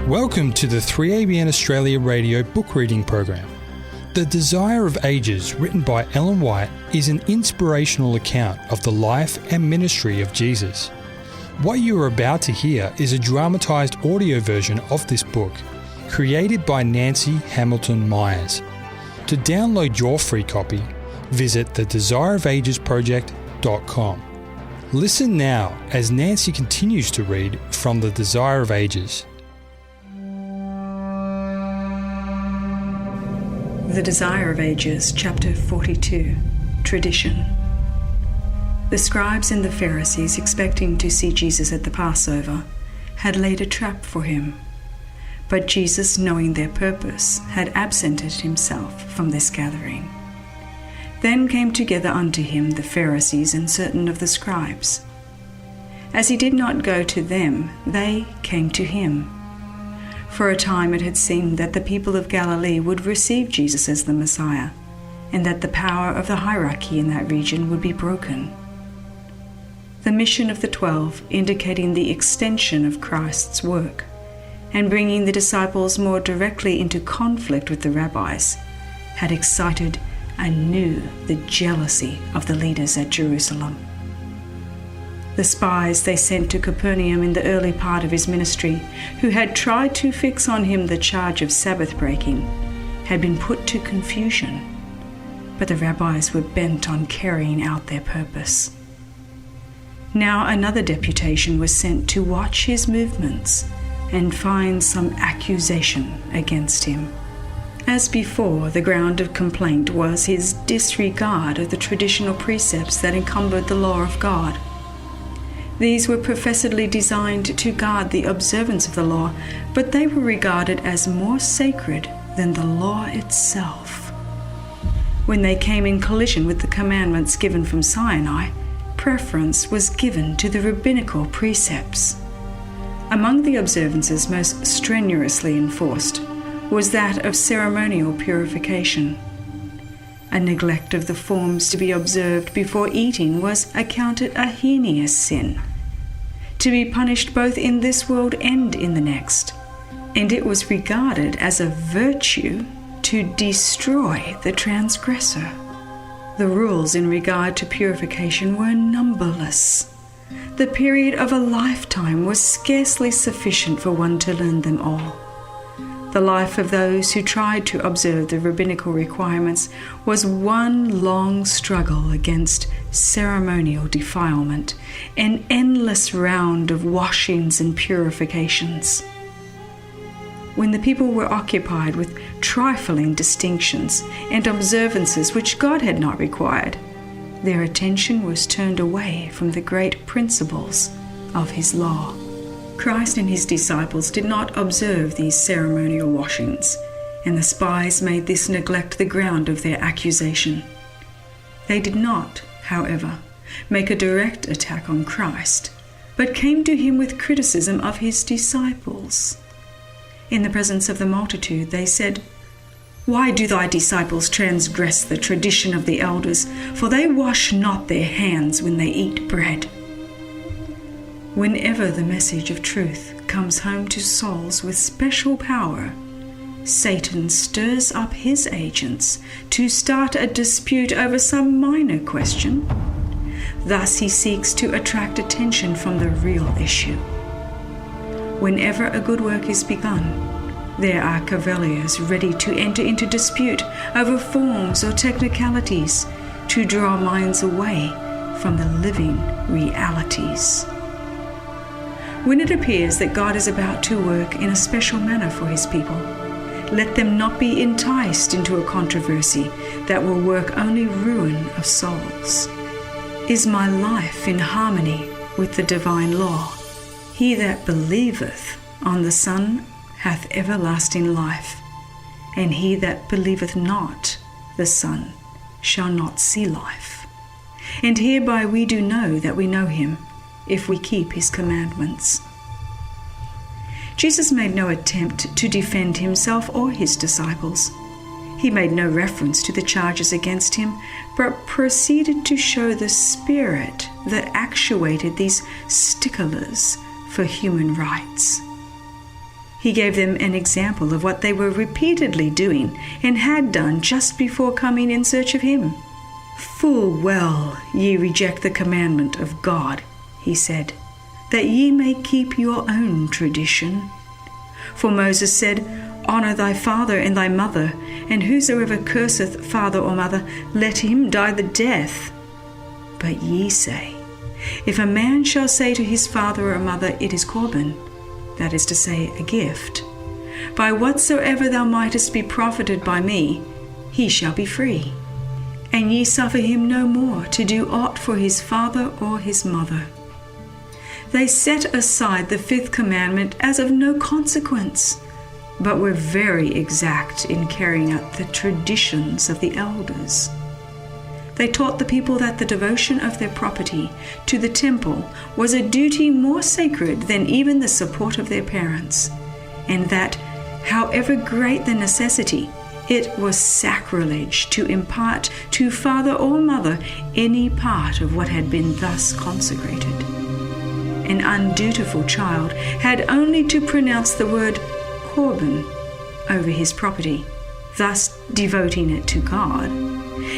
Welcome to the 3ABN Australia radio book reading program. The Desire of Ages, written by Ellen White, is an inspirational account of the life and ministry of Jesus. What you are about to hear is a dramatised audio version of this book, created by Nancy Hamilton Myers. To download your free copy, visit thedesireofagesproject.com. Listen now as Nancy continues to read from The Desire of Ages. The Desire of Ages, Chapter 42, Tradition. The scribes and the Pharisees, expecting to see Jesus at the Passover, had laid a trap for him. But Jesus, knowing their purpose, had absented himself from this gathering. Then came together unto him the Pharisees and certain of the scribes. As he did not go to them, they came to him. For a time it had seemed that the people of Galilee would receive Jesus as the Messiah, and that the power of the hierarchy in that region would be broken. The mission of the 12, indicating the extension of Christ's work, and bringing the disciples more directly into conflict with the rabbis, had excited anew the jealousy of the leaders at Jerusalem. The spies they sent to Capernaum in the early part of his ministry, who had tried to fix on him the charge of Sabbath breaking, had been put to confusion, but the rabbis were bent on carrying out their purpose. Now another deputation was sent to watch his movements and find some accusation against him. As before, the ground of complaint was his disregard of the traditional precepts that encumbered the law of God. These were professedly designed to guard the observance of the law, but they were regarded as more sacred than the law itself. When they came in collision with the commandments given from Sinai, preference was given to the rabbinical precepts. Among the observances most strenuously enforced was that of ceremonial purification. A neglect of the forms to be observed before eating was accounted a heinous sin, to be punished both in this world and in the next, and it was regarded as a virtue to destroy the transgressor. The rules in regard to purification were numberless. The period of a lifetime was scarcely sufficient for one to learn them all. The life of those who tried to observe the rabbinical requirements was one long struggle against ceremonial defilement, an endless round of washings and purifications. When the people were occupied with trifling distinctions and observances which God had not required, their attention was turned away from the great principles of his law. Christ and his disciples did not observe these ceremonial washings, and the spies made this neglect the ground of their accusation. They did not, however, make a direct attack on Christ, but came to him with criticism of his disciples. In the presence of the multitude, they said, "Why do thy disciples transgress the tradition of the elders? For they wash not their hands when they eat bread." Whenever the message of truth comes home to souls with special power, Satan stirs up his agents to start a dispute over some minor question. Thus he seeks to attract attention from the real issue. Whenever a good work is begun, there are cavaliers ready to enter into dispute over forms or technicalities to draw minds away from the living realities. When it appears that God is about to work in a special manner for his people, let them not be enticed into a controversy that will work only ruin of souls. Is my life in harmony with the divine law? He that believeth on the Son hath everlasting life, and he that believeth not the Son shall not see life. And hereby we do know that we know him, if we keep his commandments. Jesus made no attempt to defend himself or his disciples. He made no reference to the charges against him, but proceeded to show the spirit that actuated these sticklers for human rights. He gave them an example of what they were repeatedly doing and had done just before coming in search of him. "Full well ye reject the commandment of God," he said, "that ye may keep your own tradition. For Moses said, Honour thy father and thy mother, and whosoever curseth father or mother, let him die the death. But ye say, If a man shall say to his father or mother, It is Corban, that is to say, a gift, by whatsoever thou mightest be profited by me, he shall be free. And ye suffer him no more to do aught for his father or his mother." They set aside the fifth commandment as of no consequence, but were very exact in carrying out the traditions of the elders. They taught the people that the devotion of their property to the temple was a duty more sacred than even the support of their parents, and that, however great the necessity, it was sacrilege to impart to father or mother any part of what had been thus consecrated. An undutiful child had only to pronounce the word Corban over his property, thus devoting it to God,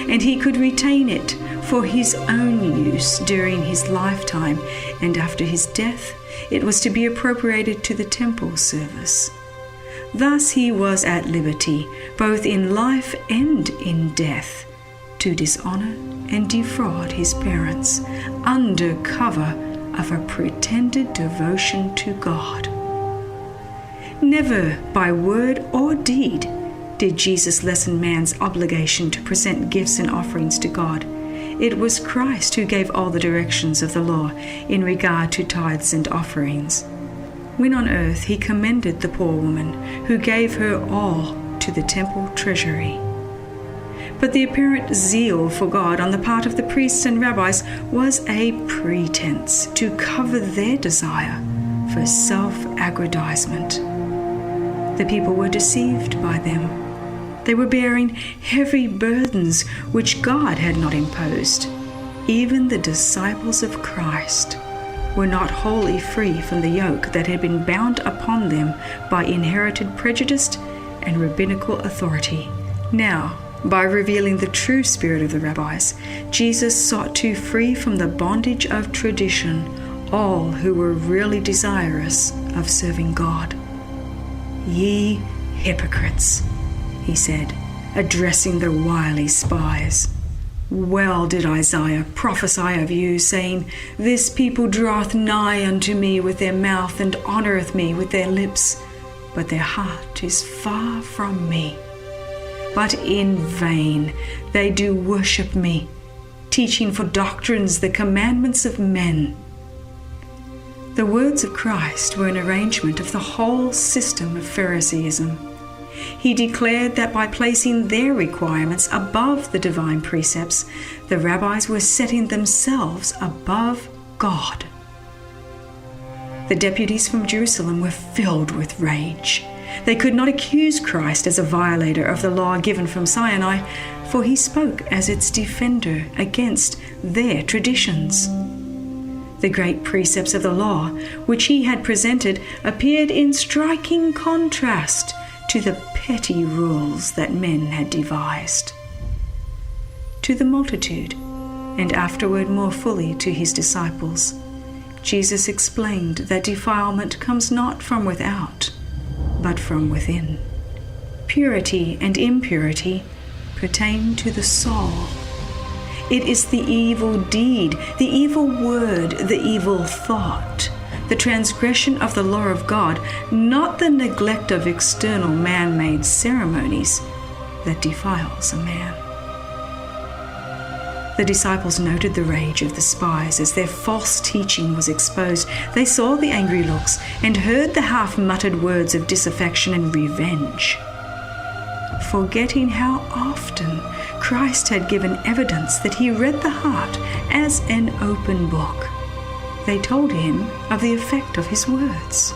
and he could retain it for his own use during his lifetime, and after his death it was to be appropriated to the temple service. Thus he was at liberty, both in life and in death, to dishonor and defraud his parents under cover of a pretended devotion to God. Never by word or deed did Jesus lessen man's obligation to present gifts and offerings to God. It was Christ who gave all the directions of the law in regard to tithes and offerings. When on earth he commended the poor woman who gave her all to the temple treasury. But the apparent zeal for God on the part of the priests and rabbis was a pretense to cover their desire for self-aggrandizement. The people were deceived by them. They were bearing heavy burdens which God had not imposed. Even the disciples of Christ were not wholly free from the yoke that had been bound upon them by inherited prejudice and rabbinical authority. Now, by revealing the true spirit of the rabbis, Jesus sought to free from the bondage of tradition all who were really desirous of serving God. "Ye hypocrites," he said, addressing the wily spies. "Well did Isaiah prophesy of you, saying, This people draweth nigh unto me with their mouth, and honoureth me with their lips, but their heart is far from me. But in vain they do worship me, teaching for doctrines the commandments of men." The words of Christ were an arrangement of the whole system of Phariseeism. He declared that by placing their requirements above the divine precepts, the rabbis were setting themselves above God. The deputies from Jerusalem were filled with rage. They could not accuse Christ as a violator of the law given from Sinai, for he spoke as its defender against their traditions. The great precepts of the law, which he had presented, appeared in striking contrast to the petty rules that men had devised. To the multitude, and afterward more fully to his disciples, Jesus explained that defilement comes not from without, but from within. Purity and impurity pertain to the soul. It is the evil deed, the evil word, the evil thought, the transgression of the law of God, not the neglect of external man-made ceremonies, that defiles a man. The disciples noted the rage of the spies as their false teaching was exposed. They saw the angry looks and heard the half-muttered words of disaffection and revenge. Forgetting how often Christ had given evidence that he read the heart as an open book, they told him of the effect of his words.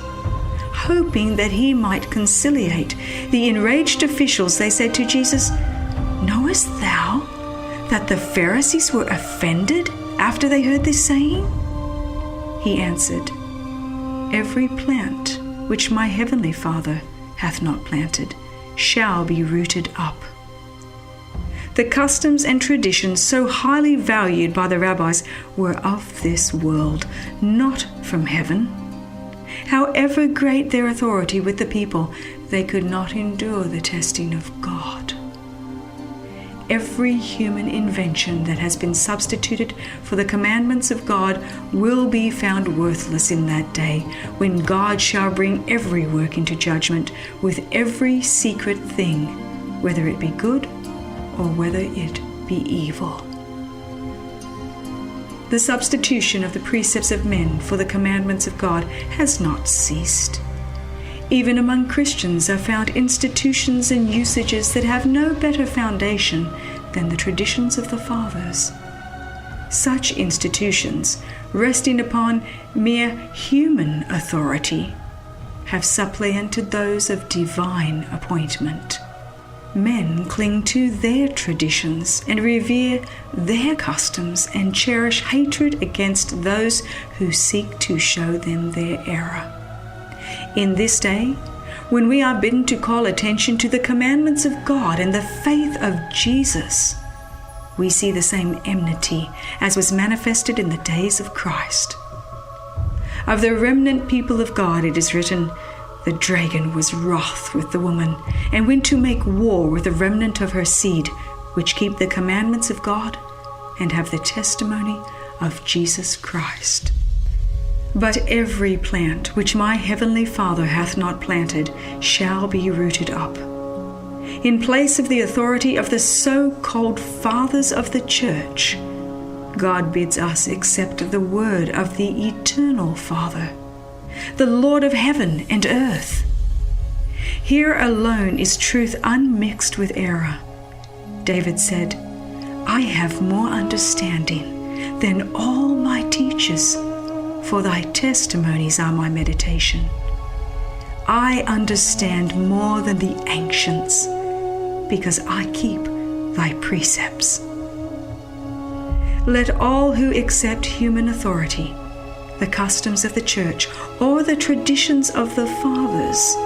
Hoping that he might conciliate the enraged officials, they said to Jesus, "Knowest thou that the Pharisees were offended after they heard this saying?" He answered, "Every plant which my heavenly Father hath not planted, shall be rooted up. The customs and traditions so highly valued by the rabbis were of this world, not from heaven. However great their authority with the people, they could not endure the testing of God. Every human invention that has been substituted for the commandments of God will be found worthless in that day, when God shall bring every work into judgment with every secret thing, whether it be good or whether it be evil. The substitution of the precepts of men for the commandments of God has not ceased. Even among Christians are found institutions and usages that have no better foundation than the traditions of the fathers. Such institutions, resting upon mere human authority, have supplanted those of divine appointment. Men cling to their traditions and revere their customs and cherish hatred against those who seek to show them their error. In this day, when we are bidden to call attention to the commandments of God and the faith of Jesus, we see the same enmity as was manifested in the days of Christ. Of the remnant people of God it is written, "The dragon was wroth with the woman, and went to make war with the remnant of her seed, which keep the commandments of God, and have the testimony of Jesus Christ." But every plant which my heavenly Father hath not planted shall be rooted up. In place of the authority of the so-called fathers of the church, God bids us accept the word of the eternal Father, the Lord of heaven and earth. Here alone is truth unmixed with error. David said, "I have more understanding than all my teachers, for thy testimonies are my meditation. I understand more than the ancients, because I keep thy precepts." Let all who accept human authority, the customs of the church, or the traditions of the fathers,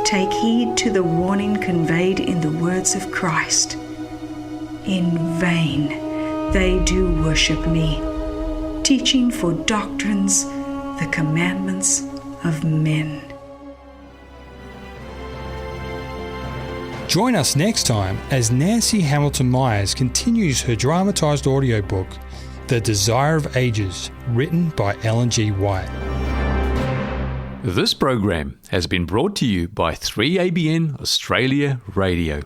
take heed to the warning conveyed in the words of Christ. In vain they do worship me, teaching for doctrines the commandments of men. Join us next time as Nancy Hamilton Myers continues her dramatised audiobook, The Desire of Ages, written by Ellen G. White. This program has been brought to you by 3ABN Australia Radio.